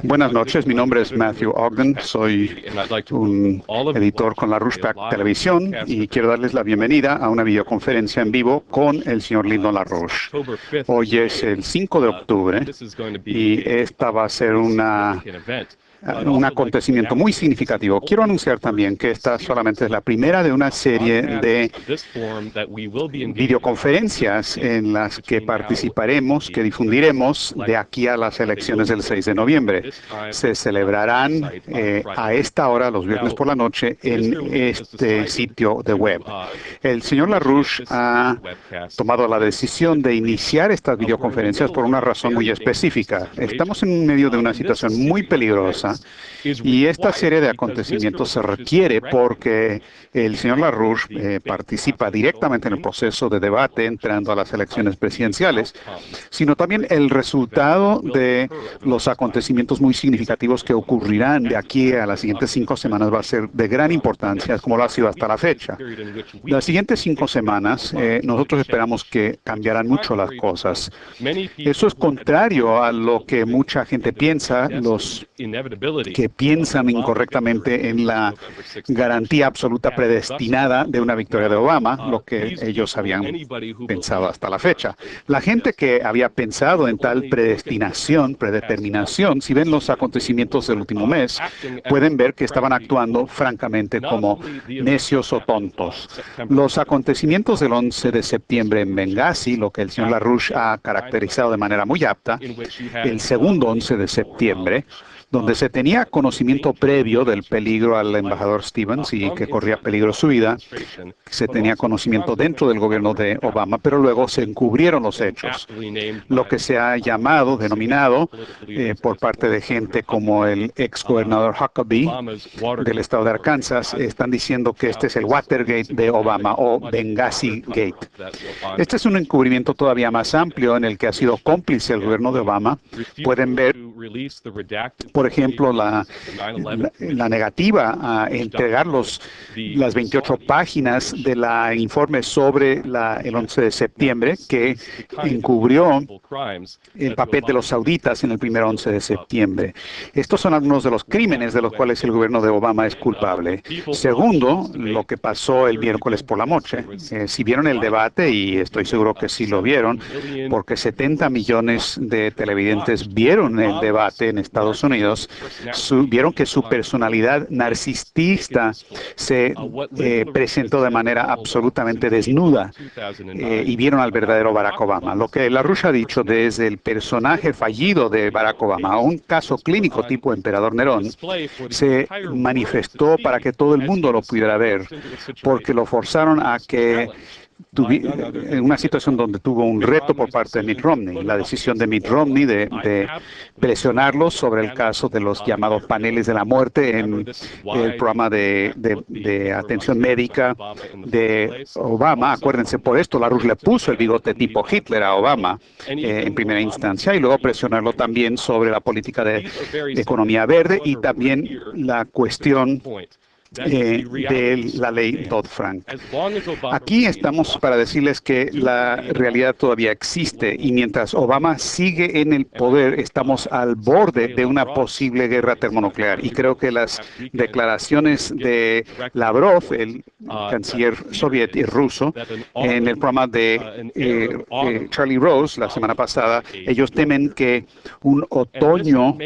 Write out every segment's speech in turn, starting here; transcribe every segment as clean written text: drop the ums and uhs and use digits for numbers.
Buenas noches, mi nombre es Matthew Ogden, soy un editor con la Rushback Televisión y quiero darles la bienvenida a una videoconferencia en vivo con el señor Lyndon LaRouche. Hoy es el 5 de octubre y esta va a ser un acontecimiento muy significativo. Quiero anunciar también que esta solamente es la primera de una serie de videoconferencias en las que participaremos, que difundiremos de aquí a las elecciones del 6 de noviembre. Se celebrarán a esta hora, los viernes por la noche, en este sitio de web. El señor LaRouche ha tomado la decisión de iniciar estas videoconferencias por una razón muy específica. Estamos en medio de una situación muy peligrosa y esta serie de acontecimientos se requiere porque el señor LaRouche participa directamente en el proceso de debate entrando a las elecciones presidenciales, sino también el resultado de los acontecimientos muy significativos que ocurrirán de aquí a las siguientes 5 semanas va a ser de gran importancia, como lo ha sido hasta la fecha. Las siguientes 5 semanas, nosotros esperamos que cambiarán mucho las cosas. Eso es contrario a lo que mucha gente piensa, los que piensan incorrectamente en la garantía absoluta predestinada de una victoria de Obama, lo que ellos habían pensado hasta la fecha. La gente que había pensado en tal predestinación, predeterminación, si ven los acontecimientos del último mes, pueden ver que estaban actuando francamente como necios o tontos. Los acontecimientos del 11 de septiembre en Benghazi, lo que el señor LaRouche ha caracterizado de manera muy apta, el segundo 11 de septiembre, donde se tenía conocimiento previo del peligro al embajador Stevens y que corría peligro su vida, se tenía conocimiento dentro del gobierno de Obama, pero luego se encubrieron los hechos. Lo que se ha llamado, denominado, por parte de gente como el ex gobernador Huckabee del estado de Arkansas, están diciendo que este es el Watergate de Obama o Benghazi Gate. Este es un encubrimiento todavía más amplio en el que ha sido cómplice el gobierno de Obama. Pueden ver, por ejemplo, la negativa a entregar las 28 páginas del informe sobre el 11 de septiembre que encubrió el papel de los sauditas en el primer 11 de septiembre. Estos son algunos de los crímenes de los cuales el gobierno de Obama es culpable. Segundo, lo que pasó el miércoles por la noche. Si vieron el debate, y estoy seguro que sí lo vieron, porque 70 millones de televidentes vieron el debate en Estados Unidos, vieron que su personalidad narcisista se presentó de manera absolutamente desnuda y vieron al verdadero Barack Obama. Lo que LaRouche ha dicho desde el personaje fallido de Barack Obama a un caso clínico tipo Emperador Nerón se manifestó para que todo el mundo lo pudiera ver, porque lo forzaron a que en una situación donde tuvo un reto por parte de Mitt Romney, la decisión de Mitt Romney de presionarlo sobre el caso de los llamados paneles de la muerte en el programa de atención médica de Obama. Acuérdense, por esto LaRouche le puso el bigote tipo Hitler a Obama en primera instancia y luego presionarlo también sobre la política de economía verde y también la cuestión de la ley Dodd-Frank. Aquí estamos para decirles que la realidad todavía existe y mientras Obama sigue en el poder, estamos al borde de una posible guerra termonuclear. Y creo que las declaraciones de Lavrov, el canciller soviético y ruso, en el programa de Charlie Rose la semana pasada, ellos temen que un otoño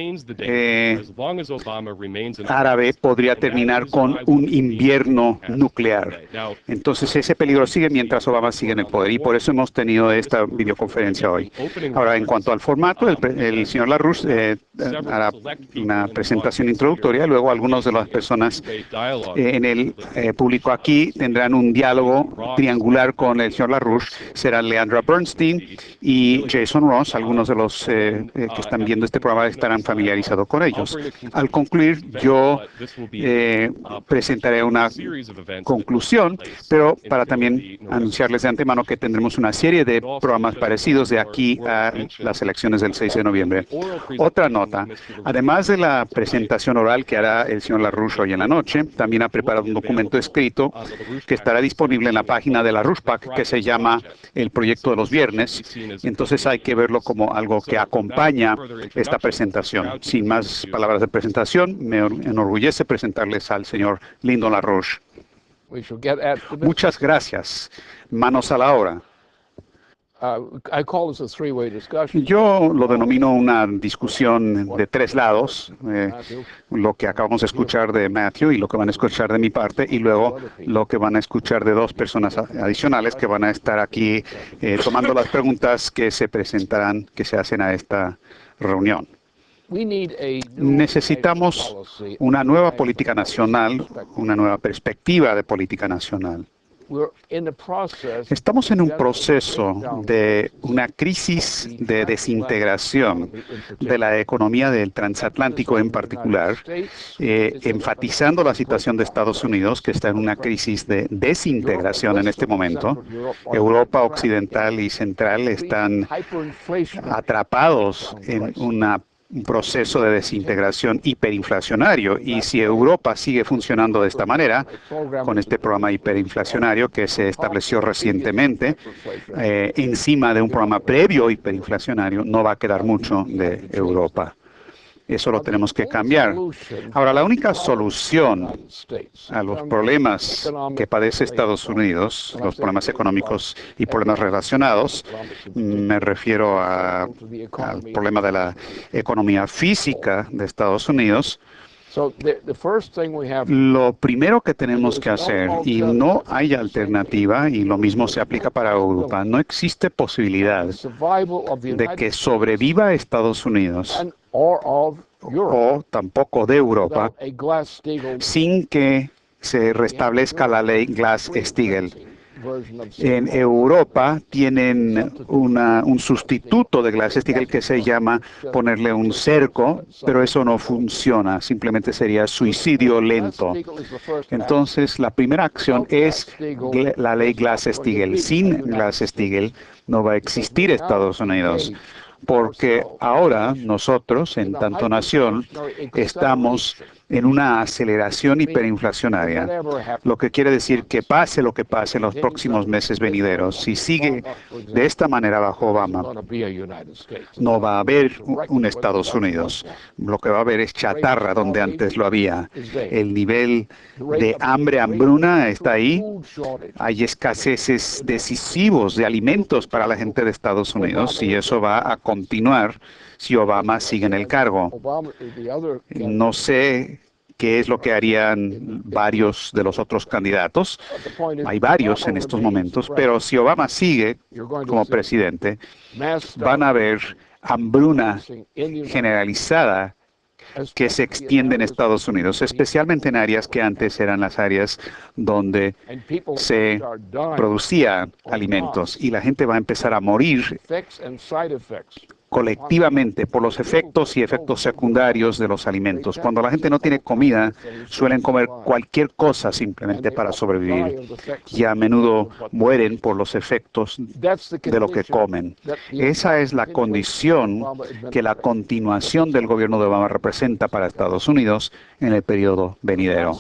árabe podría terminar con un invierno nuclear. Entonces ese peligro sigue mientras Obama sigue en el poder y por eso hemos tenido esta videoconferencia hoy. Ahora, en cuanto al formato, el señor LaRouche hará una presentación introductoria, luego algunas de las personas en el público aquí tendrán un diálogo triangular con el señor LaRouche, será Leandra Bernstein y Jason Ross. Algunos de los que están viendo este programa estarán familiarizados con ellos. Al concluir, yo presentaré una conclusión, pero para también anunciarles de antemano que tendremos una serie de programas parecidos de aquí a las elecciones del 6 de noviembre. Otra nota, además de la presentación oral que hará el señor LaRouche hoy en la noche, también ha preparado un documento escrito que estará disponible en la página de la RUSPAC, que se llama El Proyecto de los Viernes. Entonces hay que verlo como algo que acompaña esta presentación. Sin más palabras de presentación, me enorgullece presentarles al señor Lyndon LaRouche. Muchas gracias. Manos a la obra. Yo lo denomino una discusión de tres lados, lo que acabamos de escuchar de Matthew y lo que van a escuchar de mi parte, y luego lo que van a escuchar de dos personas adicionales que van a estar aquí tomando las preguntas que se presentarán, que se hacen a esta reunión. Necesitamos una nueva política nacional, una nueva perspectiva de política nacional. Estamos en un proceso de una crisis de desintegración de la economía del transatlántico en particular, enfatizando la situación de Estados Unidos, que está en una crisis de desintegración en este momento. Europa Occidental y Central están atrapados en un proceso de desintegración hiperinflacionario, y si Europa sigue funcionando de esta manera, con este programa hiperinflacionario que se estableció recientemente, encima de un programa previo hiperinflacionario, no va a quedar mucho de Europa. Eso lo tenemos que cambiar. Ahora, la única solución a los problemas que padece Estados Unidos, los problemas económicos y problemas relacionados, me refiero al problema de la economía física de Estados Unidos. Lo primero que tenemos que hacer, y no hay alternativa, y lo mismo se aplica para Europa, no existe posibilidad de que sobreviva Estados Unidos o tampoco de Europa sin que se restablezca la ley Glass-Steagall. En Europa tienen un sustituto de Glass-Steagall que se llama ponerle un cerco, pero eso no funciona, simplemente sería suicidio lento. Entonces, la primera acción es la ley Glass-Steagall. Sin Glass-Steagall no va a existir Estados Unidos, porque ahora nosotros, en tanto nación, estamos en una aceleración hiperinflacionaria, lo que quiere decir que pase lo que pase en los próximos meses venideros, si sigue de esta manera bajo Obama, no va a haber un Estados Unidos. Lo que va a haber es chatarra donde antes lo había. El nivel de hambruna está ahí. Hay escaseces decisivos de alimentos para la gente de Estados Unidos, y eso va a continuar si Obama sigue en el cargo. No sé qué es lo que harían varios de los otros candidatos. Hay varios en estos momentos, pero si Obama sigue como presidente, van a haber hambruna generalizada que se extiende en Estados Unidos, especialmente en áreas que antes eran las áreas donde se producían alimentos, y la gente va a empezar a morir colectivamente por los efectos y efectos secundarios de los alimentos. Cuando la gente no tiene comida, suelen comer cualquier cosa simplemente para sobrevivir, y a menudo mueren por los efectos de lo que comen. Esa es la condición que la continuación del gobierno de Obama representa para Estados Unidos en el periodo venidero.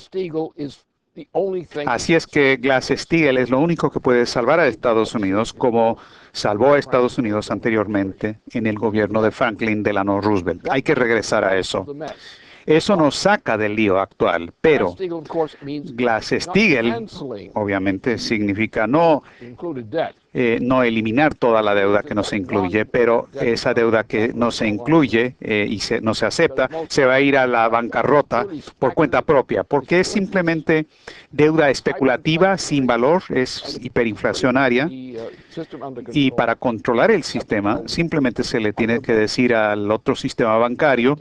Así es que Glass-Steagall es lo único que puede salvar a Estados Unidos, como salvó a Estados Unidos anteriormente en el gobierno de Franklin Delano Roosevelt. Hay que regresar a eso. Eso nos saca del lío actual, pero Glass-Steagall obviamente significa no eliminar toda la deuda que no se incluye, pero esa deuda que no se incluye y no se acepta, se va a ir a la bancarrota por cuenta propia, porque es simplemente deuda especulativa sin valor, es hiperinflacionaria, y para controlar el sistema simplemente se le tiene que decir al otro sistema bancario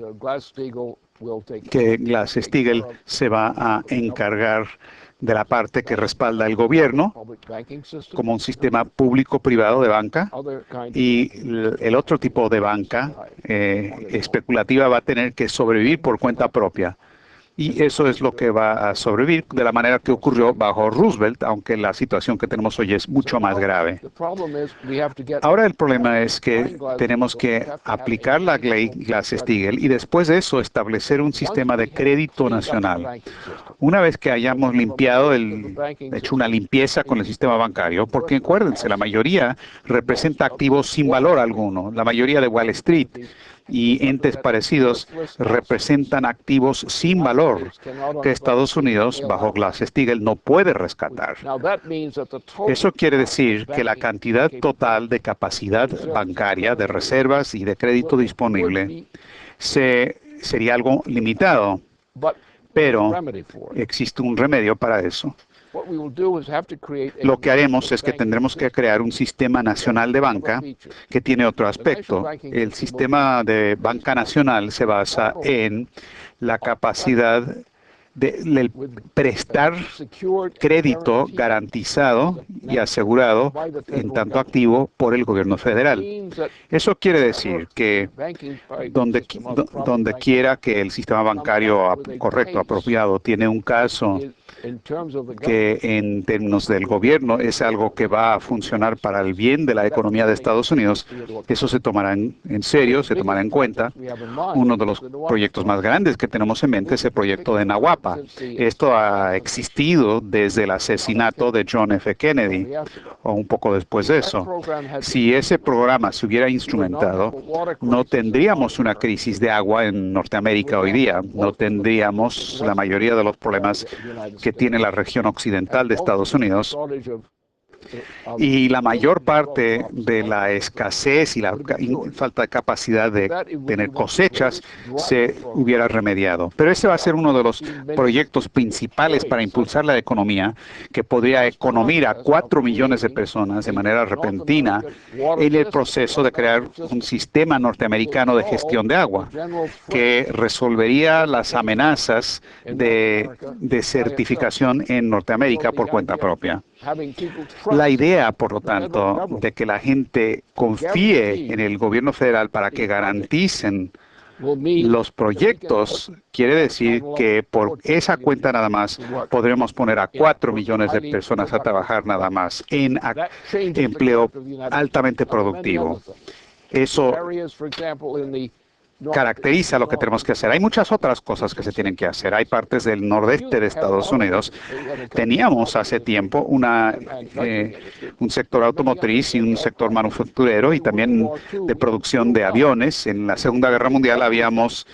que Glass-Steagall se va a encargar de la parte que respalda el gobierno como un sistema público-privado de banca, y el otro tipo de banca especulativa va a tener que sobrevivir por cuenta propia. Y eso es lo que va a sobrevivir de la manera que ocurrió bajo Roosevelt, aunque la situación que tenemos hoy es mucho más grave. Ahora el problema es que tenemos que aplicar la ley Glass-Steagall y después de eso establecer un sistema de crédito nacional. Una vez que hayamos hecho una limpieza con el sistema bancario, porque acuérdense, la mayoría representa activos sin valor alguno. La mayoría de Wall Street y entes parecidos representan activos sin valor que Estados Unidos, bajo Glass-Steagall, no puede rescatar. Eso quiere decir que la cantidad total de capacidad bancaria, de reservas y de crédito disponible sería algo limitado, pero existe un remedio para eso. Lo que haremos es que tendremos que crear un sistema nacional de banca que tiene otro aspecto. El sistema de banca nacional se basa en la capacidad de prestar crédito garantizado y asegurado en tanto activo por el gobierno federal. Eso quiere decir que donde quiera que el sistema bancario correcto, apropiado, tiene un caso que en términos del gobierno es algo que va a funcionar para el bien de la economía de Estados Unidos, eso se tomará en serio, se tomará en cuenta. Uno de los proyectos más grandes que tenemos en mente es el proyecto de Naguapa. Esto ha existido desde el asesinato de John F. Kennedy, o un poco después de eso. Si ese programa se hubiera instrumentado, no tendríamos una crisis de agua en Norteamérica hoy día, no tendríamos la mayoría de los problemas que tiene la región occidental de Estados Unidos, y la mayor parte de la escasez y la falta de capacidad de tener cosechas se hubiera remediado. Pero ese va a ser uno de los proyectos principales para impulsar la economía, que podría economizar a 4 millones de personas de manera repentina en el proceso de crear un sistema norteamericano de gestión de agua, que resolvería las amenazas de desertificación en Norteamérica por cuenta propia. La idea, por lo tanto, de que la gente confíe en el gobierno federal para que garanticen los proyectos, quiere decir que por esa cuenta nada más podremos poner a 4 millones de personas a trabajar nada más en empleo altamente productivo. Eso caracteriza lo que tenemos que hacer. Hay muchas otras cosas que se tienen que hacer. Hay partes del nordeste de Estados Unidos. Teníamos hace tiempo un sector automotriz y un sector manufacturero y también de producción de aviones. En la Segunda Guerra Mundial habíamos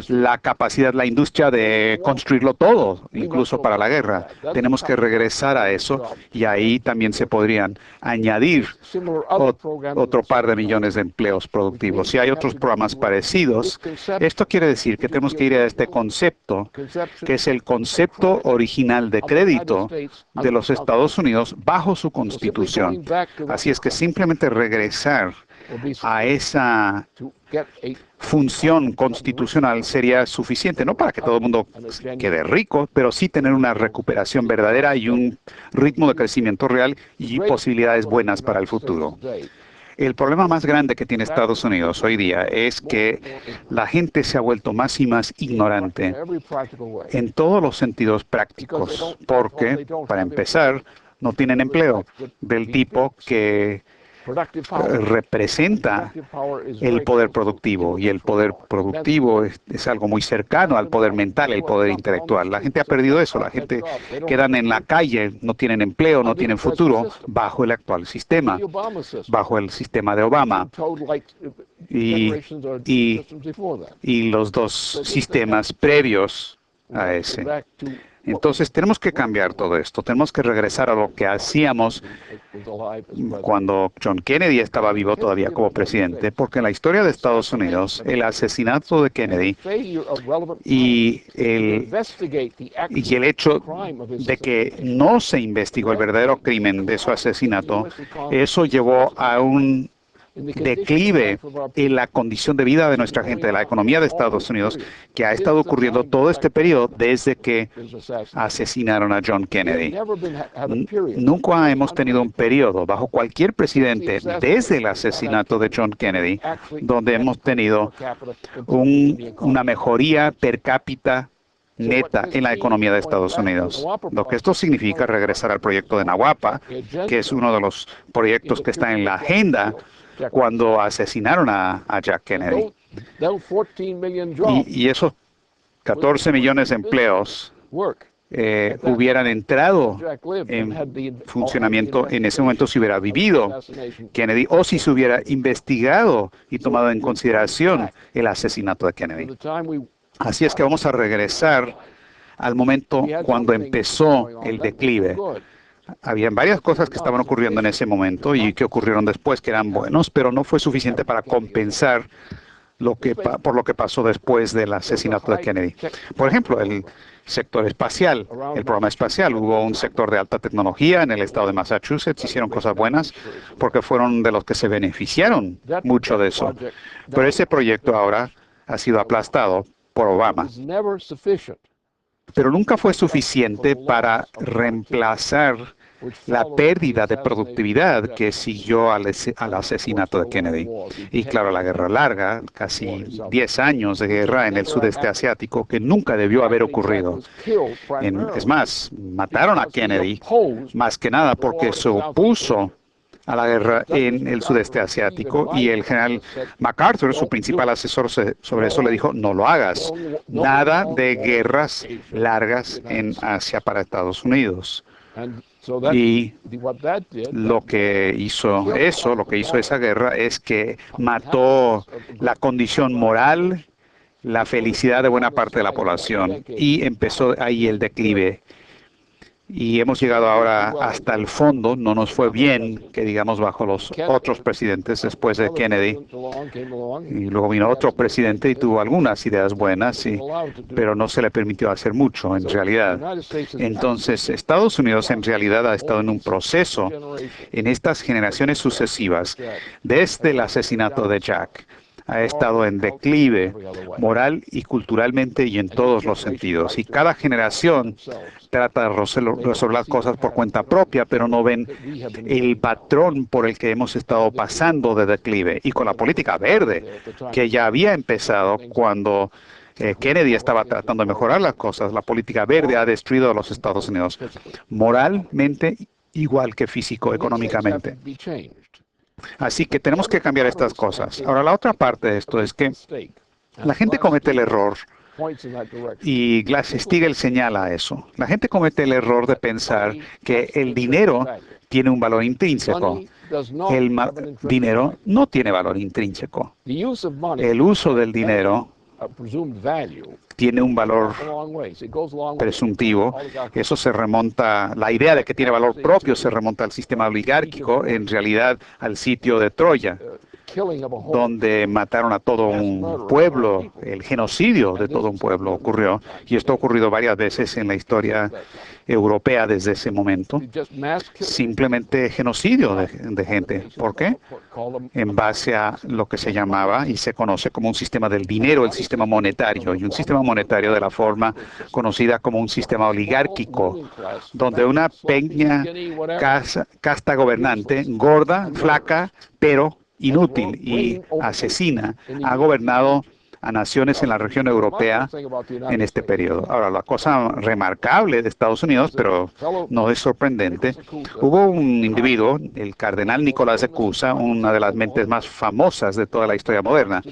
la capacidad, la industria de construirlo todo, incluso para la guerra. Tenemos que regresar a eso y ahí también se podrían añadir otro par de millones de empleos productivos. Y hay otros programas parecidos. Esto quiere decir que tenemos que ir a este concepto, que es el concepto original de crédito de los Estados Unidos bajo su Constitución. Así es que simplemente regresar a esa función constitucional sería suficiente, no para que todo el mundo quede rico, pero sí tener una recuperación verdadera y un ritmo de crecimiento real y posibilidades buenas para el futuro. El problema más grande que tiene Estados Unidos hoy día es que la gente se ha vuelto más y más ignorante en todos los sentidos prácticos, porque, para empezar, no tienen empleo del tipo que representa el poder productivo, y el poder productivo es algo muy cercano al poder mental, el poder intelectual. La gente ha perdido eso, la gente quedan en la calle, no tienen empleo, no tienen futuro bajo el actual sistema, bajo el sistema de Obama y los dos sistemas previos a ese. Entonces tenemos que cambiar todo esto, tenemos que regresar a lo que hacíamos cuando John Kennedy estaba vivo todavía como presidente, porque en la historia de Estados Unidos, el asesinato de Kennedy y el hecho de que no se investigó el verdadero crimen de su asesinato, eso llevó a un declive en la condición de vida de nuestra gente, de la economía de Estados Unidos, que ha estado ocurriendo todo este periodo desde que asesinaron a John Kennedy. Nunca hemos tenido un periodo bajo cualquier presidente desde el asesinato de John Kennedy donde hemos tenido una mejoría per cápita neta en la economía de Estados Unidos. Lo que esto significa regresar al proyecto de Naguapa, que es uno de los proyectos que está en la agenda cuando asesinaron a Jack Kennedy. Y esos 14 millones de empleos hubieran entrado en funcionamiento en ese momento si hubiera vivido Kennedy o si se hubiera investigado y tomado en consideración el asesinato de Kennedy. Así es que vamos a regresar al momento cuando empezó el declive. Habían varias cosas que estaban ocurriendo en ese momento y que ocurrieron después que eran buenos, pero no fue suficiente para compensar por lo que pasó después del asesinato de Kennedy. Por ejemplo, el sector espacial, el programa espacial. Hubo un sector de alta tecnología en el estado de Massachusetts, hicieron cosas buenas porque fueron de los que se beneficiaron mucho de eso. Pero ese proyecto ahora ha sido aplastado por Obama. Pero nunca fue suficiente para reemplazar la pérdida de productividad que siguió al asesinato de Kennedy. Y claro, la guerra larga, casi 10 años de guerra en el sudeste asiático, que nunca debió haber ocurrido. Es más, mataron a Kennedy más que nada porque se opuso a la guerra en el sudeste asiático y el general MacArthur, su principal asesor sobre eso, le dijo, no lo hagas, nada de guerras largas en Asia para Estados Unidos. Y lo que hizo esa guerra es que mató la condición moral, la felicidad de buena parte de la población y empezó ahí el declive. Y hemos llegado ahora hasta el fondo. No nos fue bien, que digamos, bajo los otros presidentes después de Kennedy. Y luego vino otro presidente y tuvo algunas ideas buenas, pero no se le permitió hacer mucho en realidad. Entonces, Estados Unidos en realidad ha estado en un proceso en estas generaciones sucesivas, desde el asesinato de Jack. Ha estado en declive moral y culturalmente y en todos los sentidos. Y cada generación trata de resolver cosas por cuenta propia, pero no ven el patrón por el que hemos estado pasando de declive. Y con la política verde, que ya había empezado cuando Kennedy estaba tratando de mejorar las cosas, la política verde ha destruido a los Estados Unidos moralmente igual que físico-económicamente. Así que tenemos que cambiar estas cosas. Ahora, la otra parte de esto es que la gente comete el error, y Glass-Steagall señala eso. La gente comete el error de pensar que el dinero tiene un valor intrínseco. El dinero no tiene valor intrínseco. El uso del dinero tiene un valor presuntivo. Eso se remonta, la idea de que tiene valor propio se remonta al sistema oligárquico, en realidad al sitio de Troya, donde mataron a todo un pueblo. El genocidio de todo un pueblo ocurrió, y esto ha ocurrido varias veces en la historia europea desde ese momento. Simplemente genocidio de gente. ¿Por qué? En base a lo que se llamaba y se conoce como un sistema del dinero, el sistema monetario, y un sistema monetario de la forma conocida como un sistema oligárquico, donde una pequeña casta gobernante, gorda, flaca, pero inútil y asesina, ha gobernado a naciones en la región europea en este periodo. Ahora, la cosa remarcable de Estados Unidos, pero no es sorprendente, hubo un individuo, el cardenal Nicolás de Cusa, una de las mentes más famosas de toda la historia moderna.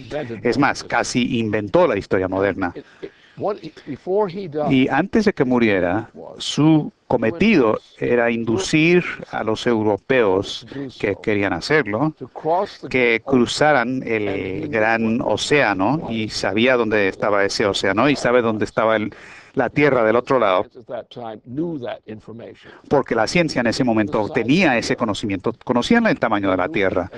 Es más, casi inventó la historia moderna. Y antes de que muriera, su cometido era inducir a los europeos que querían hacerlo, que cruzaran el gran océano, y sabía dónde estaba ese océano y sabe dónde estaba la Tierra del otro lado, porque la ciencia en ese momento tenía ese conocimiento, conocían el tamaño de la Tierra,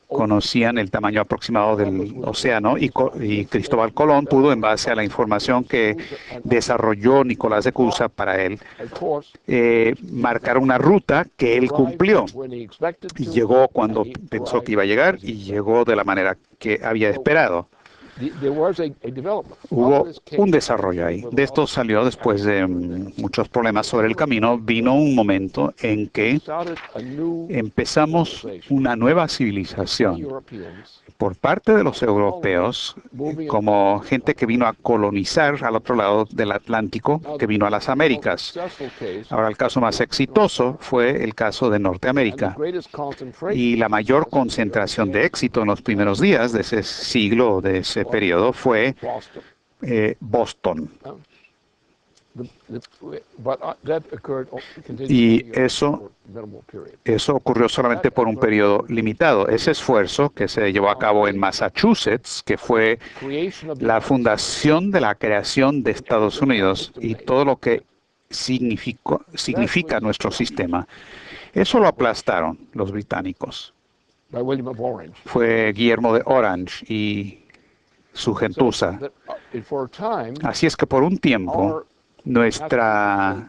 conocían el tamaño aproximado del océano, y Cristóbal Colón pudo, en base a la información que desarrolló Nicolás de Cusa para él, marcar una ruta que él cumplió. Y llegó cuando pensó que iba a llegar, y llegó de la manera que había esperado. Hubo un desarrollo ahí. De esto salió después de muchos problemas sobre el camino. Vino un momento en que empezamos una nueva civilización por parte de los europeos, como gente que vino a colonizar al otro lado del Atlántico, que vino a las Américas. Ahora, el caso más exitoso fue el caso de Norteamérica. Y la mayor concentración de éxito en los primeros días de ese siglo, de ese periodo, fue Boston. Y eso ocurrió solamente por un periodo limitado. Ese esfuerzo que se llevó a cabo en Massachusetts, que fue la fundación de la creación de Estados Unidos y todo lo que significa nuestro sistema, eso lo aplastaron los británicos. Fue Guillermo de Orange y su gentuza. Así es que por un tiempo nuestra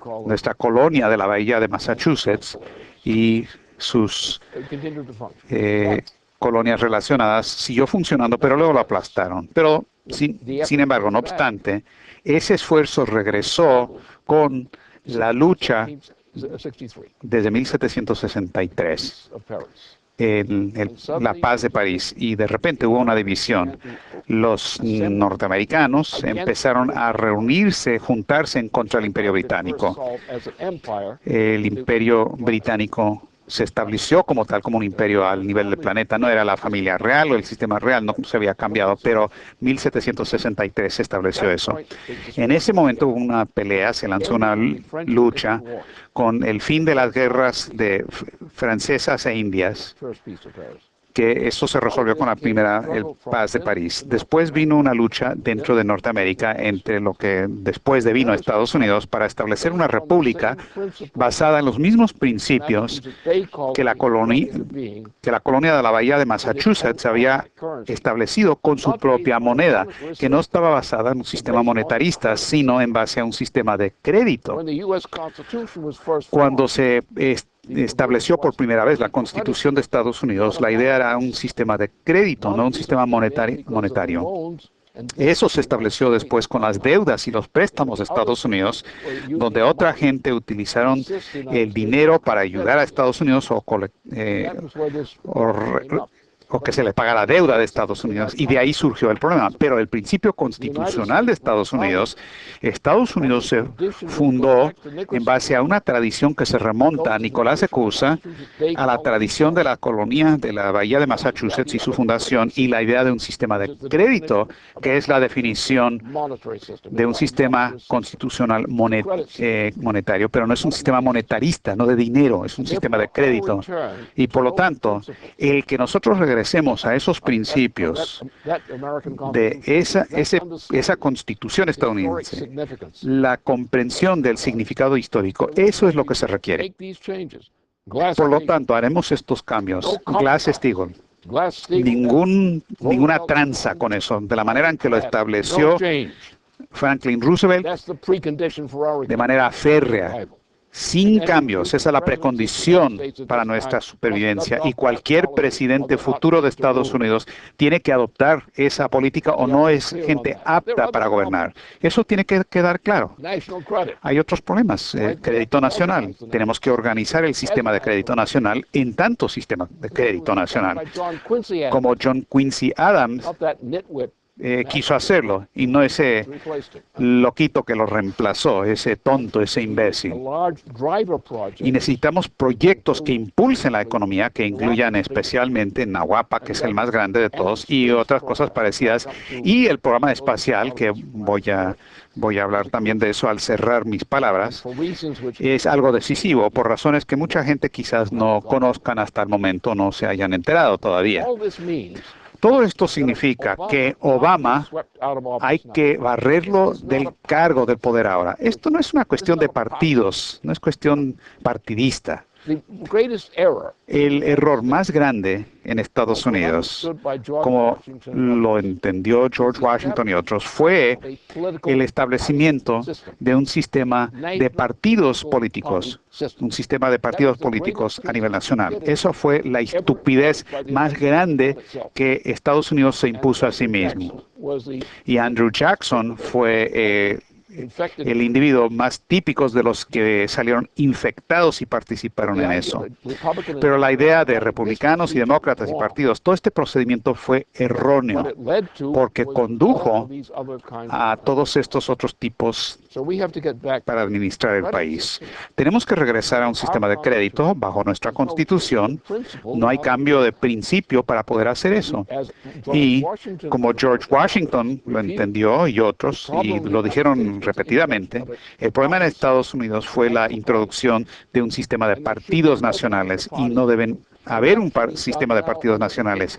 colonia de la bahía de Massachusetts y sus colonias relacionadas siguió funcionando, pero luego lo aplastaron. Pero, sin embargo, no obstante, ese esfuerzo regresó con la lucha desde 1763. La paz de París, y de repente hubo una división. Los norteamericanos empezaron a reunirse, juntarse en contra del Imperio Británico. El Imperio Británico se estableció como tal, como un imperio al nivel del planeta. No era la familia real o el sistema real, no se había cambiado, pero 1763 se estableció eso. En ese momento hubo una pelea, se lanzó una lucha con el fin de las guerras francesas e indias, que eso se resolvió con la primera paz de París. Después vino una lucha dentro de Norteamérica entre lo que después devino Estados Unidos para establecer una república basada en los mismos principios que la colonia de la bahía de Massachusetts había establecido con su propia moneda, que no estaba basada en un sistema monetarista, sino en base a un sistema de crédito. Cuando se estableció por primera vez la Constitución de Estados Unidos, la idea era un sistema de crédito, no un sistema monetario. Eso se estableció después con las deudas y los préstamos de Estados Unidos, donde otra gente utilizaron el dinero para ayudar a Estados Unidos o que se le paga la deuda de Estados Unidos, y de ahí surgió el problema. Pero el principio constitucional de Estados Unidos se fundó en base a una tradición que se remonta a Nicolás de Cusa, a la tradición de la colonia de la bahía de Massachusetts y su fundación, y la idea de un sistema de crédito, que es la definición de un sistema constitucional monetario, pero no es un sistema monetarista, no de dinero, es un sistema de crédito. Y por lo tanto, el que nosotros regresemos a esos principios de esa constitución estadounidense, la comprensión del significado histórico, eso es lo que se requiere. Por lo tanto, haremos estos cambios. Glass-Steagall. Ninguna tranza con eso, de la manera en que lo estableció Franklin Roosevelt, de manera férrea, sin cambios. Esa es la precondición para nuestra supervivencia, y cualquier presidente futuro de Estados Unidos tiene que adoptar esa política o no es gente apta para gobernar. Eso tiene que quedar claro. Hay otros problemas. Crédito nacional. Tenemos que organizar el sistema de crédito nacional en tanto sistema de crédito nacional, como John Quincy Adams quiso hacerlo, y no ese loquito que lo reemplazó, ese tonto, ese imbécil. Y necesitamos proyectos que impulsen la economía, que incluyan especialmente Nahuapa, que es el más grande de todos, y otras cosas parecidas, y el programa espacial, que voy a hablar también de eso al cerrar mis palabras. Es algo decisivo por razones que mucha gente quizás no conozcan hasta el momento, no se hayan enterado todavía. Todo esto significa que Obama hay que barrerlo del cargo del poder ahora. Esto no es una cuestión de partidos, no es cuestión partidista. El error más grande en Estados Unidos, como lo entendió George Washington y otros, fue el establecimiento de un sistema de partidos políticos, a nivel nacional. Eso fue la estupidez más grande que Estados Unidos se impuso a sí mismo. Y Andrew Jackson fue el individuo más típico de los que salieron infectados y participaron en eso. Pero la idea de republicanos y demócratas y partidos, todo este procedimiento fue erróneo porque condujo a todos estos otros tipos para administrar el país. Tenemos que regresar a un sistema de crédito bajo nuestra Constitución. No hay cambio de principio para poder hacer eso. Y como George Washington lo entendió y otros, y lo dijeron repetidamente, el problema en Estados Unidos fue la introducción de un sistema de partidos nacionales y no deben haber un sistema de partidos nacionales.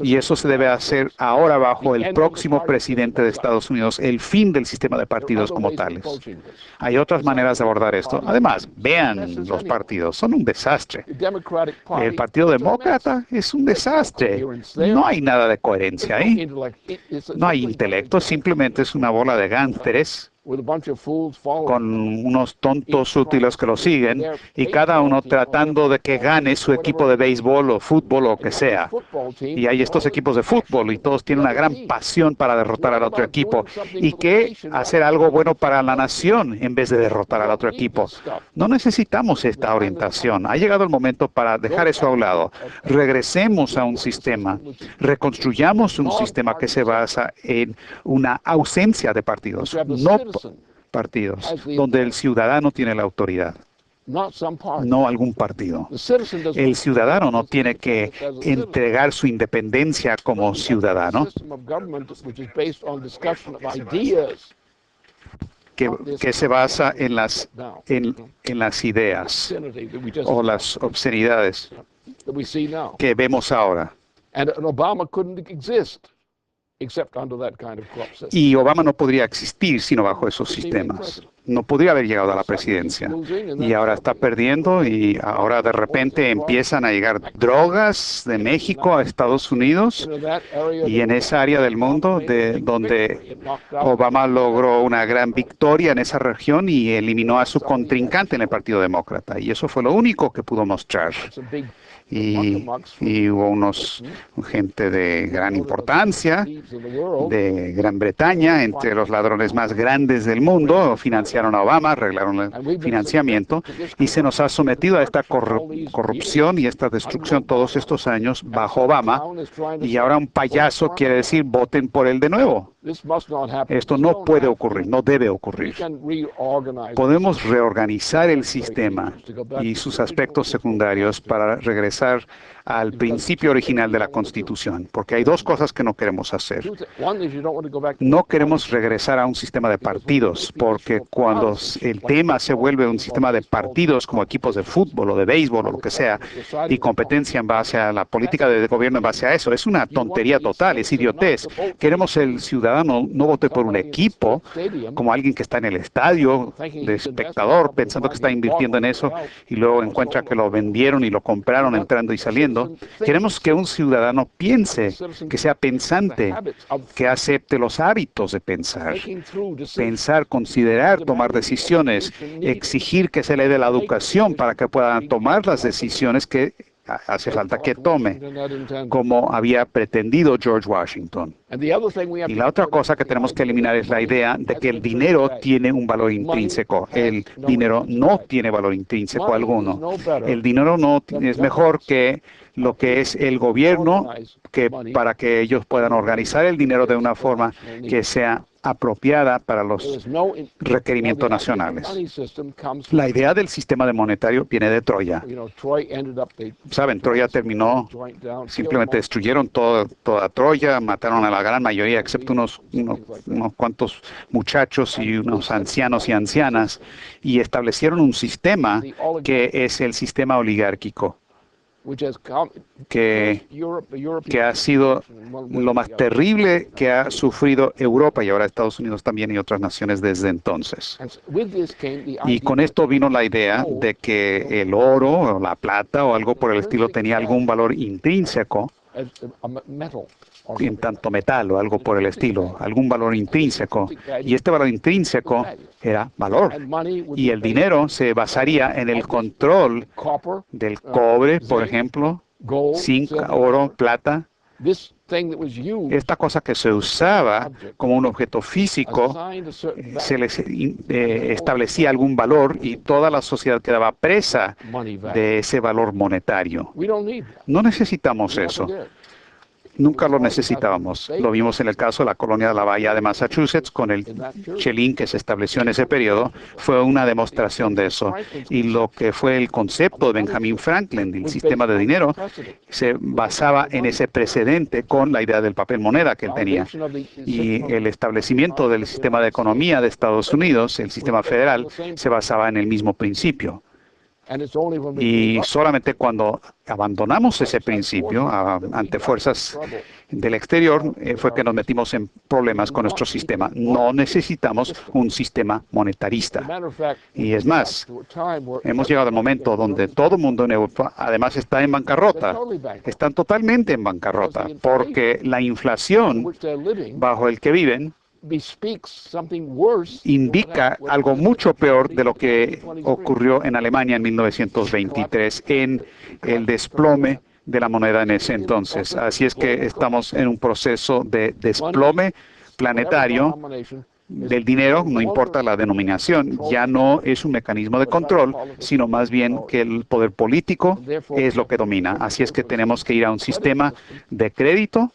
Y eso se debe hacer ahora bajo el próximo presidente de Estados Unidos, el fin del sistema de partidos como tales. Hay otras maneras de abordar esto. Además, vean los partidos, son un desastre. El Partido Demócrata es un desastre. No hay nada de coherencia ahí. No hay intelecto, simplemente es una bola de gánsteres con unos tontos útiles que lo siguen y cada uno tratando de que gane su equipo de béisbol o fútbol o que sea. Y hay estos equipos de fútbol y todos tienen una gran pasión para derrotar al otro equipo y que hacer algo bueno para la nación en vez de derrotar al otro equipo. No necesitamos esta orientación. Ha llegado el momento para dejar eso a un lado. Regresemos a un sistema, reconstruyamos un sistema que se basa en una ausencia de partidos, no partidos, donde el ciudadano tiene la autoridad, no algún partido. El ciudadano no tiene que entregar su independencia como ciudadano, que se basa en las ideas o las obscenidades que vemos ahora. Y Obama no podría existir sino bajo esos sistemas. No podría haber llegado a la presidencia. Y ahora está perdiendo y ahora de repente empiezan a llegar drogas de México a Estados Unidos y en esa área del mundo donde Obama logró una gran victoria en esa región y eliminó a su contrincante en el Partido Demócrata. Y eso fue lo único que pudo mostrar. Y hubo gente de gran importancia de Gran Bretaña, entre los ladrones más grandes del mundo, financiaron a Obama, arreglaron el financiamiento y se nos ha sometido a esta corrupción y esta destrucción todos estos años bajo Obama y ahora un payaso quiere decir voten por él de nuevo. Esto no puede ocurrir, no debe ocurrir. Podemos reorganizar el sistema y sus aspectos secundarios para regresar al principio original de la Constitución, porque hay dos cosas que no queremos hacer. No queremos regresar a un sistema de partidos, porque cuando el tema se vuelve un sistema de partidos como equipos de fútbol o de béisbol o lo que sea, y competencia en base a la política de gobierno en base a eso, es una tontería total, es idiotez. Queremos el ciudadano no vote por un equipo, como alguien que está en el estadio de espectador, pensando que está invirtiendo en eso, y luego encuentra que lo vendieron y lo compraron entrando y saliendo. Queremos que un ciudadano piense, que sea pensante, que acepte los hábitos de pensar, considerar, tomar decisiones, exigir que se le dé la educación para que puedan tomar las decisiones que hace falta que tome, como había pretendido George Washington. Y la otra cosa que tenemos que eliminar es la idea de que el dinero tiene un valor intrínseco. El dinero no tiene valor intrínseco alguno. El dinero no es mejor que lo que es el gobierno, para que ellos puedan organizar el dinero de una forma que sea apropiada para los requerimientos nacionales. La idea del sistema de monetario viene de Troya. Saben, Troya terminó, simplemente destruyeron toda Troya, mataron a la gran mayoría, excepto unos cuantos muchachos y unos ancianos y ancianas, y establecieron un sistema que es el sistema oligárquico, que ha sido lo más terrible que ha sufrido Europa y ahora Estados Unidos también y otras naciones desde entonces. Y con esto vino la idea de que el oro o la plata o algo por el estilo tenía algún valor intrínseco, en tanto metal o algo por el estilo, algún valor intrínseco. Y este valor intrínseco era valor. Y el dinero se basaría en el control del cobre, por ejemplo, zinc, oro, plata, Esta cosa que se usaba como un objeto físico, se les establecía algún valor y toda la sociedad quedaba presa de ese valor monetario. No necesitamos eso. Nunca lo necesitábamos. Lo vimos en el caso de la colonia de la Bahía de Massachusetts con el chelín que se estableció en ese periodo. Fue una demostración de eso. Y lo que fue el concepto de Benjamin Franklin del sistema de dinero se basaba en ese precedente con la idea del papel moneda que él tenía. Y el establecimiento del sistema de economía de Estados Unidos, el sistema federal, se basaba en el mismo principio. Y solamente cuando abandonamos ese principio ante fuerzas del exterior fue que nos metimos en problemas con nuestro sistema. No necesitamos un sistema monetarista. Y es más, hemos llegado al momento donde todo el mundo en Europa además está en bancarrota. Están totalmente en bancarrota porque la inflación bajo el que viven indica algo mucho peor de lo que ocurrió en Alemania en 1923 en el desplome de la moneda en ese entonces. Así es que estamos en un proceso de desplome planetario del dinero, no importa la denominación, ya no es un mecanismo de control, sino más bien que el poder político es lo que domina. Así es que tenemos que ir a un sistema de crédito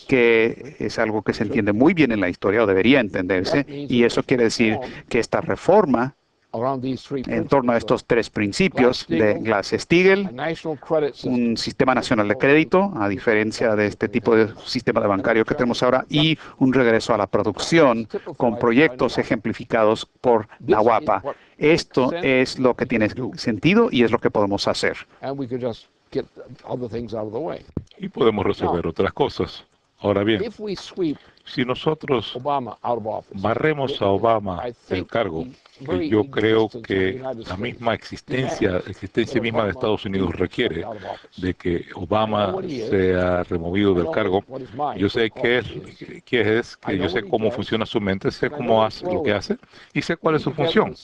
que es algo que se entiende muy bien en la historia, o debería entenderse, y eso quiere decir que esta reforma en torno a estos tres principios de Glass-Steagall, un sistema nacional de crédito, a diferencia de este tipo de sistema de bancario que tenemos ahora, y un regreso a la producción con proyectos ejemplificados por la UAPA. Esto es lo que tiene sentido y es lo que podemos hacer. Y podemos resolver otras cosas. Ahora bien, si nosotros barremos a Obama del cargo, yo creo que la misma existencia misma de Estados Unidos requiere de que Obama sea removido del cargo. Yo sé que yo sé cómo funciona su mente, sé cómo hace lo que hace y sé cuál es su función.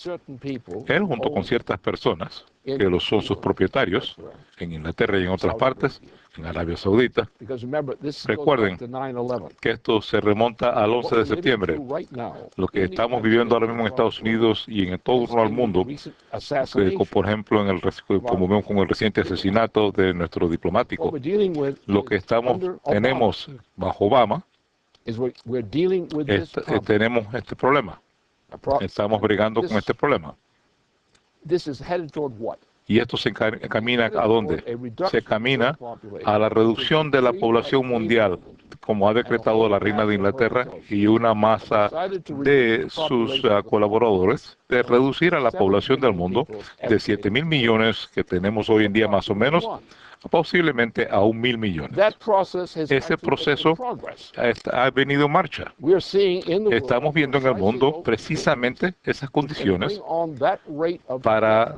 Él, junto con ciertas personas que son sus propietarios en Inglaterra y en otras partes, en Arabia Saudita. Recuerden que esto se remonta al 11 de septiembre. Lo que estamos viviendo ahora mismo en Estados Unidos y en todo el mundo, por ejemplo, como vemos con el reciente asesinato de nuestro diplomático, lo que tenemos bajo Obama, tenemos este problema. Estamos brigando con este problema. ¿Y esto se camina a dónde? Se camina a la reducción de la población mundial, como ha decretado la reina de Inglaterra y una masa de sus colaboradores, de reducir a la población del mundo de 7.000 millones que tenemos hoy en día más o menos, posiblemente a 1.000 millones. Ese proceso ha venido en marcha. Estamos viendo en el mundo precisamente esas condiciones para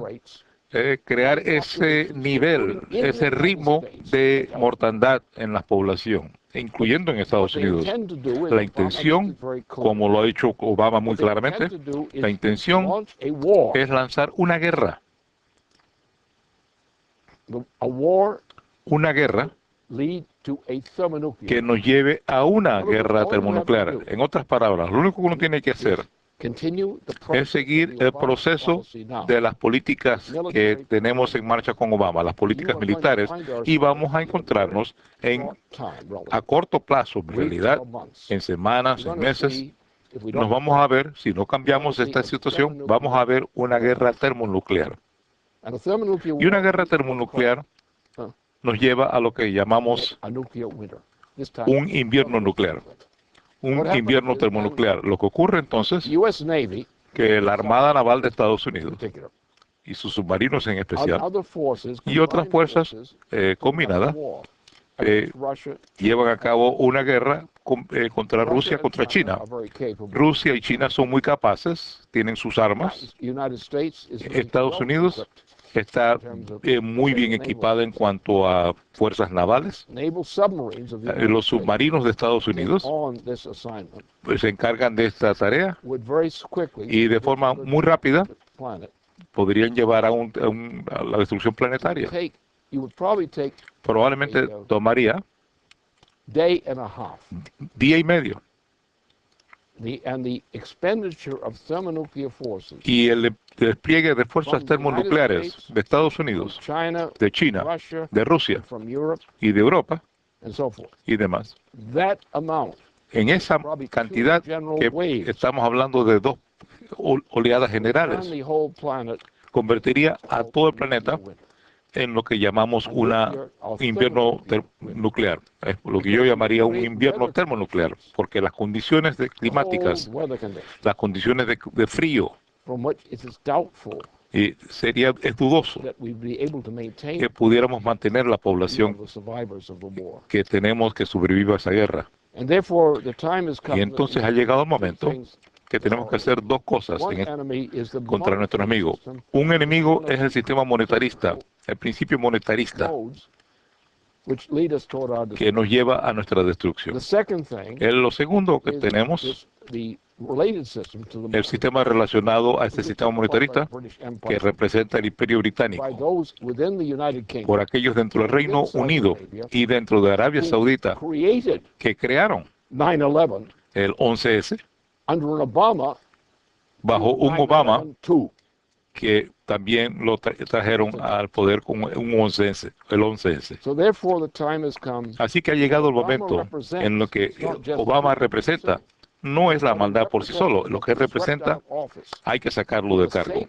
crear ese nivel, ese ritmo de mortandad en la población, incluyendo en Estados Unidos. La intención, como lo ha dicho Obama muy claramente, la intención es lanzar una guerra. Una guerra que nos lleve a una guerra termonuclear. En otras palabras, lo único que uno tiene que hacer es seguir el proceso de las políticas que tenemos en marcha con Obama, las políticas militares, y vamos a encontrarnos a corto plazo, en realidad, en semanas, en meses, nos vamos a ver, si no cambiamos esta situación, vamos a ver una guerra termonuclear. Y una guerra termonuclear nos lleva a lo que llamamos un invierno nuclear. Un invierno termonuclear. Lo que ocurre entonces que la Armada Naval de Estados Unidos y sus submarinos en especial y otras fuerzas combinadas llevan a cabo una guerra contra Rusia, contra China. Rusia y China son muy capaces, tienen sus armas. Estados Unidos está muy bien equipada en cuanto a fuerzas navales. Los submarinos de Estados Unidos se encargan de esta tarea y de forma muy rápida podrían llevar a la destrucción planetaria. Probablemente tomaría Día y medio. Y el despliegue de fuerzas termonucleares de Estados Unidos, de China, de Rusia y de Europa y demás. En esa cantidad que estamos hablando de dos oleadas generales, convertiría a todo el planeta en lo que llamamos un invierno nuclear, lo que yo llamaría un invierno termonuclear, porque las condiciones climáticas, las condiciones de frío, y es dudoso que pudiéramos mantener la población que tenemos que sobreviva a esa guerra. Y entonces ha llegado el momento que tenemos que hacer dos cosas contra nuestro enemigo. Un enemigo es el sistema monetarista, el principio monetarista, que nos lleva a nuestra destrucción. Lo segundo que tenemos, el sistema relacionado a este sistema monetarista, que representa el Imperio Británico, por aquellos dentro del Reino Unido y dentro de Arabia Saudita, que crearon el 11S, bajo un Obama que también lo trajeron al poder con el 11S. Así que ha llegado el momento en lo que Obama representa. No es la maldad por sí solo. Lo que representa, hay que sacarlo del cargo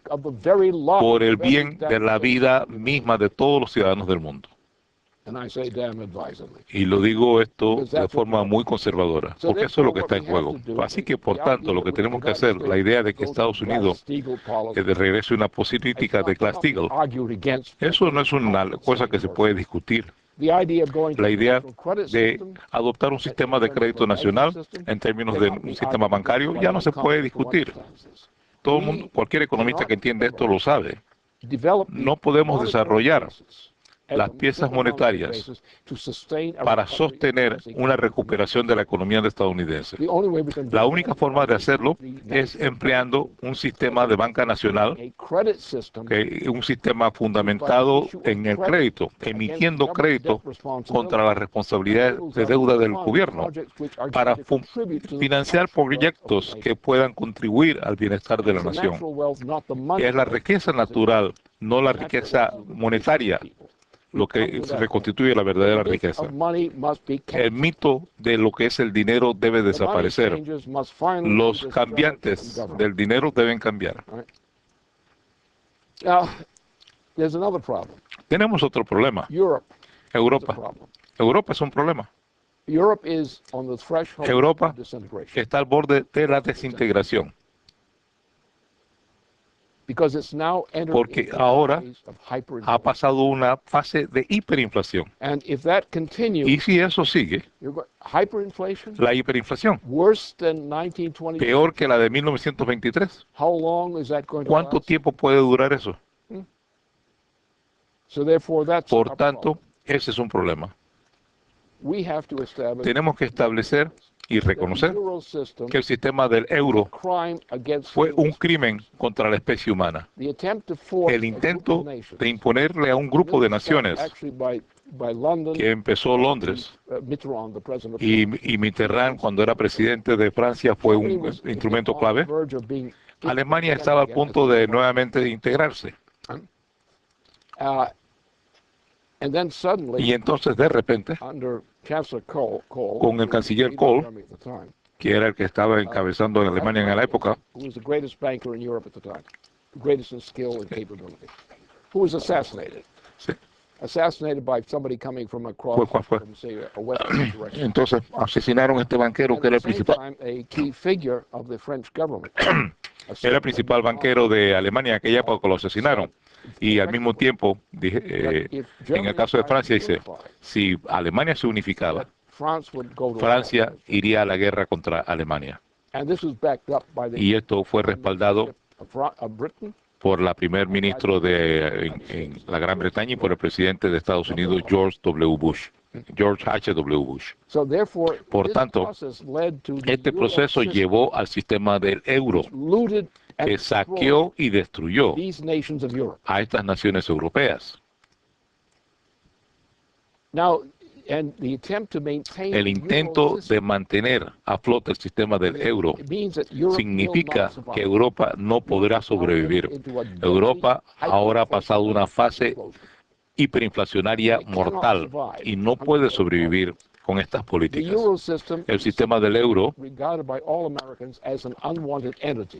por el bien de la vida misma de todos los ciudadanos del mundo. Y lo digo esto de forma muy conservadora, porque eso es lo que está en juego. Así que, por tanto, lo que tenemos que hacer, la idea de que Estados Unidos de regreso una política de Glass-Steagall, eso no es una cosa que se puede discutir. La idea de adoptar un sistema de crédito nacional en términos de un sistema bancario ya no se puede discutir. Todo el mundo, cualquier economista que entiende esto lo sabe. No podemos desarrollar las piezas monetarias para sostener una recuperación de la economía estadounidense. La única forma de hacerlo es empleando un sistema de banca nacional, un sistema fundamentado en el crédito, emitiendo crédito contra la responsabilidad de deuda del gobierno para financiar proyectos que puedan contribuir al bienestar de la nación. Es la riqueza natural, no la riqueza monetaria, lo que reconstituye la verdadera riqueza. El mito de lo que es el dinero debe desaparecer. Los cambiantes del dinero deben cambiar. Tenemos otro problema. Europa. Europa es un problema. Europa está al borde de la desintegración. Porque ahora ha pasado una fase de hiperinflación. Y si eso sigue, la hiperinflación, peor que la de 1923, ¿cuánto tiempo puede durar eso? Por tanto, ese es un problema. Tenemos que establecer y reconocer que el sistema del euro fue un crimen contra la especie humana. El intento de imponerle a un grupo de naciones que empezó Londres y Mitterrand, cuando era presidente de Francia, fue un instrumento clave. Alemania estaba al punto de nuevamente integrarse. Y entonces, de repente, con el canciller Kohl, que era el que estaba encabezando en Alemania en la época, entonces asesinaron a este banquero que era el principal banquero de Alemania en aquella época, lo asesinaron. Y al mismo tiempo, en el caso de Francia, dice, si Alemania se unificaba, Francia iría a la guerra contra Alemania. Y esto fue respaldado por la primer ministro en la Gran Bretaña y por el presidente de Estados Unidos, George H.W. Bush. Por tanto, este proceso llevó al sistema del euro, que saqueó y destruyó a estas naciones europeas. El intento de mantener a flote el sistema del euro significa que Europa no podrá sobrevivir. Europa ahora ha pasado una fase hiperinflacionaria mortal y no puede sobrevivir con estas políticas. El sistema del euro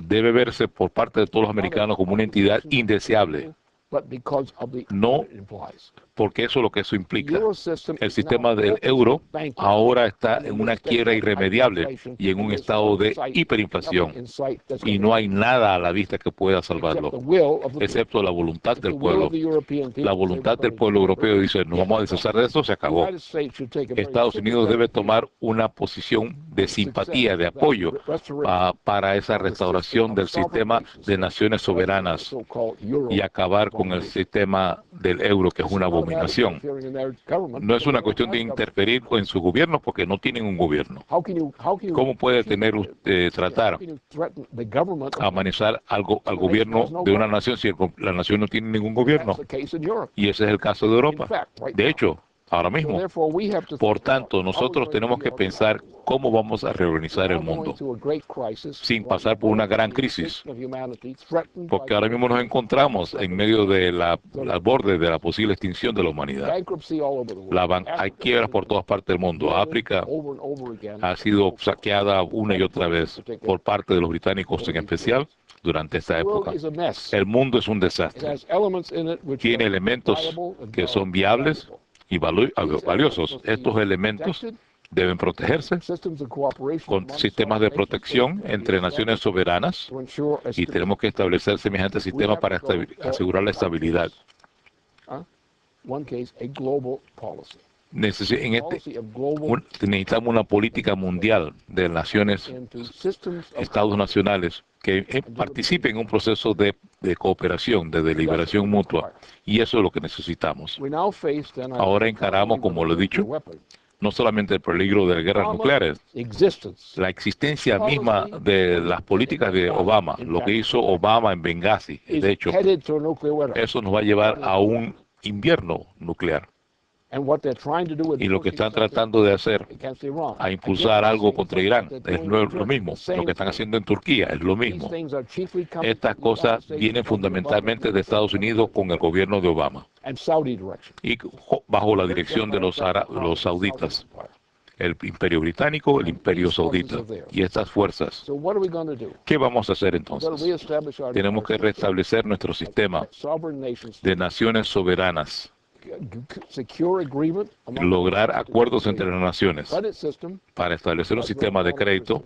debe verse por parte de todos los americanos como una entidad indeseable. No, porque eso es lo que eso implica. El sistema del euro ahora está en una quiebra irremediable y en un estado de hiperinflación. Y no hay nada a la vista que pueda salvarlo, excepto la voluntad del pueblo. La voluntad del pueblo europeo dice, no vamos a deshacer de eso, se acabó. Estados Unidos debe tomar una posición de simpatía, de apoyo para esa restauración del sistema de naciones soberanas y acabar con el sistema del euro, que es una abominación. No es una cuestión de interferir en su gobierno porque no tienen un gobierno. ¿Cómo puede tratar amenazar al gobierno de una nación si la nación no tiene ningún gobierno? Y ese es el caso de Europa. De hecho, ahora mismo. Por tanto, nosotros tenemos que pensar cómo vamos a reorganizar el mundo sin pasar por una gran crisis, porque ahora mismo nos encontramos en medio de al borde de la posible extinción de la humanidad. Hay quiebras por todas partes del mundo. África ha sido saqueada una y otra vez por parte de los británicos en especial durante esta época. El mundo es un desastre. Tiene elementos que son viables y valiosos. Estos elementos deben protegerse con sistemas de protección entre naciones soberanas y tenemos que establecer semejantes sistemas para asegurar la estabilidad. Necesitamos una política mundial de naciones, estados nacionales, que participen en un proceso de cooperación, de deliberación mutua. Y eso es lo que necesitamos. Ahora encaramos, como lo he dicho, no solamente el peligro de guerras nucleares, la existencia misma de las políticas de Obama, lo que hizo Obama en Benghazi. De hecho, eso nos va a llevar a un invierno nuclear. Y lo que están tratando de hacer, a impulsar algo contra Irán, es lo mismo. Lo que están haciendo en Turquía es lo mismo. Estas cosas vienen fundamentalmente de Estados Unidos con el gobierno de Obama y bajo la dirección de los sauditas, el imperio británico, el imperio saudita y estas fuerzas. ¿Qué vamos a hacer entonces? Tenemos que restablecer nuestro sistema de naciones soberanas, lograr acuerdos entre las naciones para establecer un sistema de crédito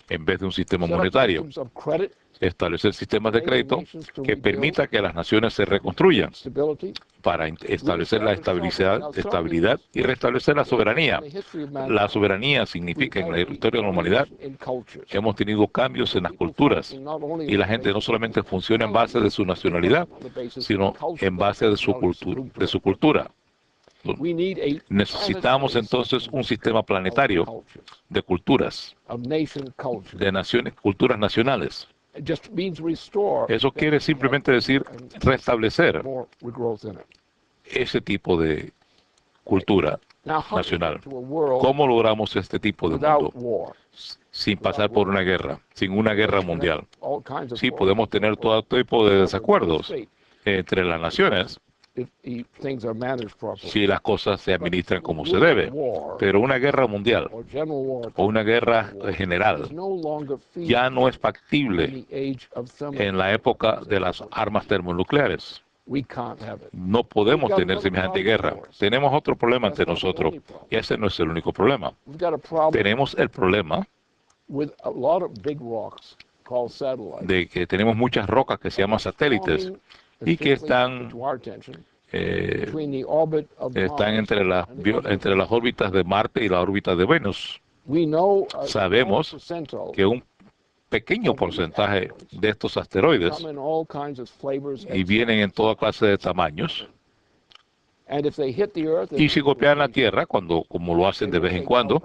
en vez de un sistema monetario, establecer sistemas de crédito que permita que las naciones se reconstruyan para establecer la estabilidad y restablecer la soberanía. La soberanía significa en la historia de la humanidad que hemos tenido cambios en las culturas y la gente no solamente funciona en base de su nacionalidad, sino en base de su cultura. Necesitamos entonces un sistema planetario de culturas, de naciones, culturas nacionales. Eso quiere simplemente decir restablecer ese tipo de cultura nacional. ¿Cómo logramos este tipo de mundo? Sin pasar por una guerra, sin una guerra mundial. Sí, podemos tener todo tipo de desacuerdos entre las naciones si las cosas se administran como se debe. Pero una guerra mundial o una guerra general ya no es factible en la época de las armas termonucleares. No podemos tener semejante guerra. Tenemos otro problema ante nosotros y ese no es el único problema. Tenemos el problema de que tenemos muchas rocas que se llaman satélites y que están entre las órbitas de Marte y la órbita de Venus. Sabemos que un pequeño porcentaje de estos asteroides y vienen en toda clase de tamaños. Y si golpean la Tierra, como lo hacen de vez en cuando,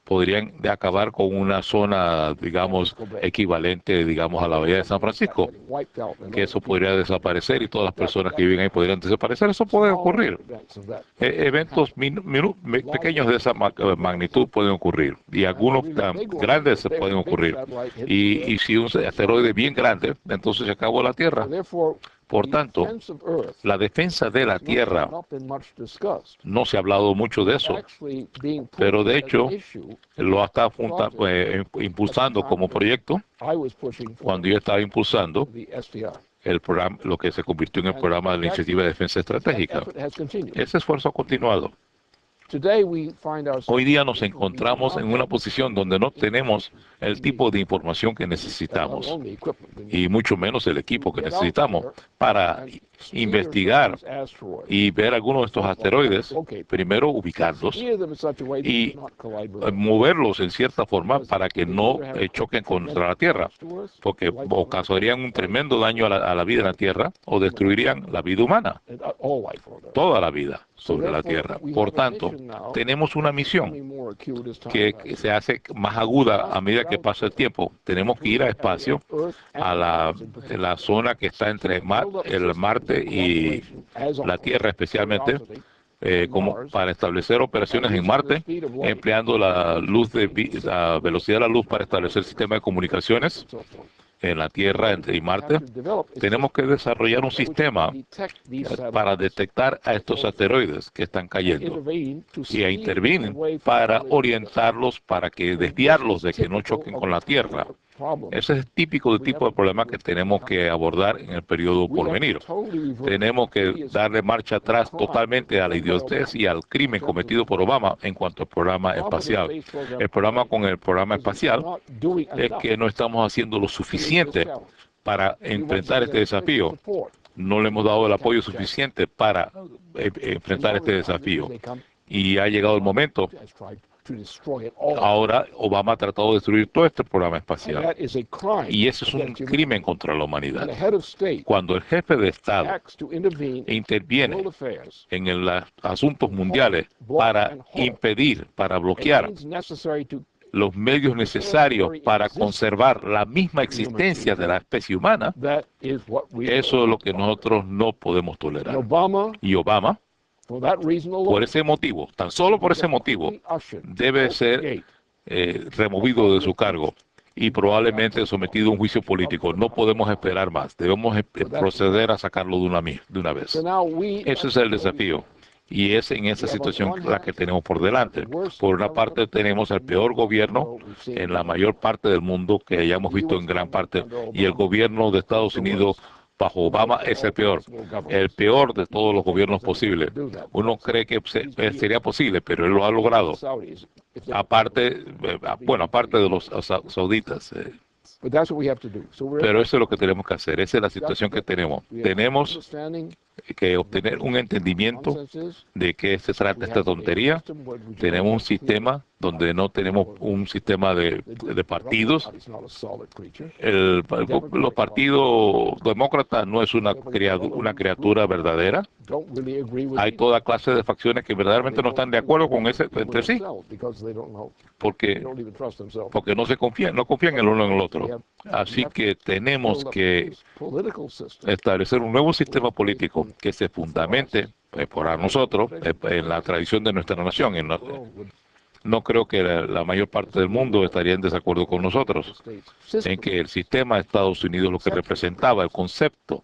podrían acabar con una zona, digamos, equivalente, digamos, a la bahía de San Francisco, que eso podría desaparecer y todas las personas que viven ahí podrían desaparecer. Eso puede ocurrir. Eventos pequeños de esa magnitud pueden ocurrir y algunos grandes se pueden ocurrir. Y si un asteroide bien grande, entonces se acabó la Tierra. Por tanto, la defensa de la Tierra, no se ha hablado mucho de eso, pero de hecho lo está impulsando como proyecto cuando yo estaba impulsando el programa, lo que se convirtió en el programa de la Iniciativa de Defensa Estratégica. Ese esfuerzo ha continuado. Hoy día nos encontramos en una posición donde no tenemos el tipo de información que necesitamos y mucho menos el equipo que necesitamos para investigar y ver algunos de estos asteroides, primero ubicarlos y moverlos en cierta forma para que no choquen contra la Tierra, porque o causarían un tremendo daño a la vida en la Tierra o destruirían la vida humana, toda la vida sobre la Tierra. Por tanto, tenemos una misión que se hace más aguda a medida que pasa el tiempo. Tenemos que ir al espacio, a la zona que está entre el Marte y la Tierra especialmente, como para establecer operaciones en Marte, empleando la velocidad de la luz para establecer sistemas de comunicaciones en la Tierra y Marte. Tenemos que desarrollar un sistema para detectar a estos asteroides que están cayendo y intervienen para orientarlos, para que desviarlos de que no choquen con la Tierra. Ese es típico del tipo de problema que tenemos que abordar en el periodo por venir. Tenemos que darle marcha atrás totalmente a la idiotez y al crimen cometido por Obama en cuanto al programa espacial. El problema con el programa espacial es que no estamos haciendo lo suficiente para enfrentar este desafío. No le hemos dado el apoyo suficiente para enfrentar este desafío. Y ha llegado el momento. Ahora Obama ha tratado de destruir todo este programa espacial. Y eso es un crimen contra la humanidad. Cuando el jefe de Estado interviene en los asuntos mundiales para impedir, para bloquear los medios necesarios para conservar la misma existencia de la especie humana, eso es lo que nosotros no podemos tolerar. Y Obama, por ese motivo, tan solo por ese motivo, debe ser removido de su cargo y probablemente sometido a un juicio político. No podemos esperar más. Debemos proceder a sacarlo de una vez. Ese es el desafío. Y es en esa situación la que tenemos por delante. Por una parte tenemos el peor gobierno en la mayor parte del mundo que hayamos visto en gran parte. Y el gobierno de Estados Unidos bajo Obama es el peor de todos los gobiernos posibles. Uno cree que sería posible, pero él lo ha logrado. Aparte de los sauditas. Pero eso es lo que tenemos que hacer. Esa es la situación que tenemos. Tenemos que obtener un entendimiento de qué se trata esta tontería. Tenemos un sistema donde no tenemos un sistema de partidos. Los partidos demócratas no es una criatura verdadera. Hay toda clase de facciones que verdaderamente no están de acuerdo con entre sí, porque no confían el uno en el otro. Así que tenemos que establecer un nuevo sistema político que se fundamente por nosotros en la tradición de nuestra nación. No creo que la mayor parte del mundo estaría en desacuerdo con nosotros en que el sistema de Estados Unidos, lo que representaba, el concepto,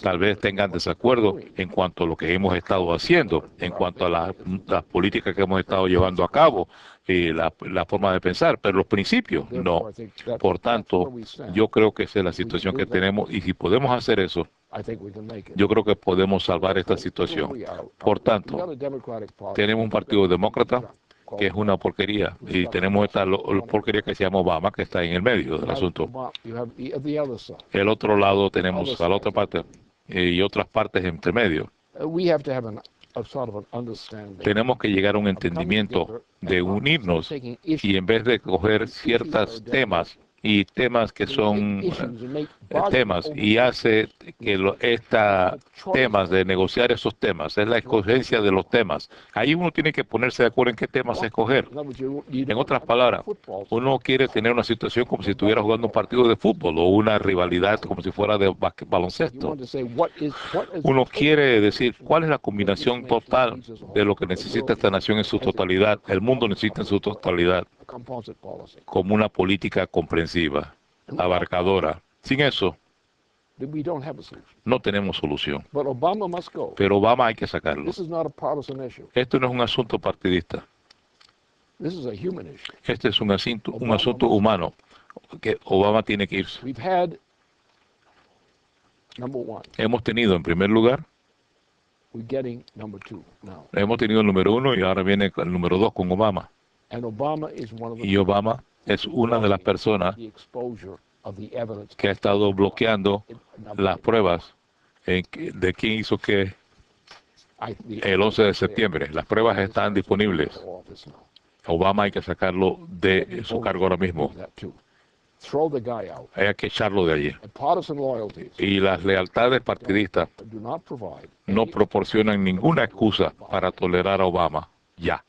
tal vez tengan desacuerdo en cuanto a lo que hemos estado haciendo, en cuanto a las políticas que hemos estado llevando a cabo y la forma de pensar, pero los principios no. Por tanto, yo creo que esa es la situación que tenemos y si podemos hacer eso, yo creo que podemos salvar esta situación. Por tanto, tenemos un partido demócrata que es una porquería y tenemos esta porquería que se llama Obama, que está en el medio del asunto. El otro lado tenemos a la otra parte y otras partes entre medio. Tenemos que llegar a un entendimiento de unirnos y en vez de coger ciertos temas y temas que son temas, y hace que temas de negociar esos temas, es la escogencia de los temas. Ahí uno tiene que ponerse de acuerdo en qué temas escoger. En otras palabras, uno quiere tener una situación como si estuviera jugando un partido de fútbol o una rivalidad como si fuera de baloncesto. Uno quiere decir cuál es la combinación total de lo que necesita esta nación en su totalidad, el mundo necesita en su totalidad, como una política comprensiva, abarcadora. Sin eso, no tenemos solución. Pero Obama hay que sacarlo. Esto no es un asunto partidista. Este es un asunto humano que Obama tiene que irse. Hemos tenido, en primer lugar, hemos tenido el número 1 y ahora viene el número 2 con Obama. Y Obama es una de las personas que ha estado bloqueando las pruebas de quién hizo qué el 11 de septiembre. Las pruebas están disponibles. Obama hay que sacarlo de su cargo ahora mismo. Hay que echarlo de allí. Y las lealtades partidistas no proporcionan ninguna excusa para tolerar a Obama. Ya.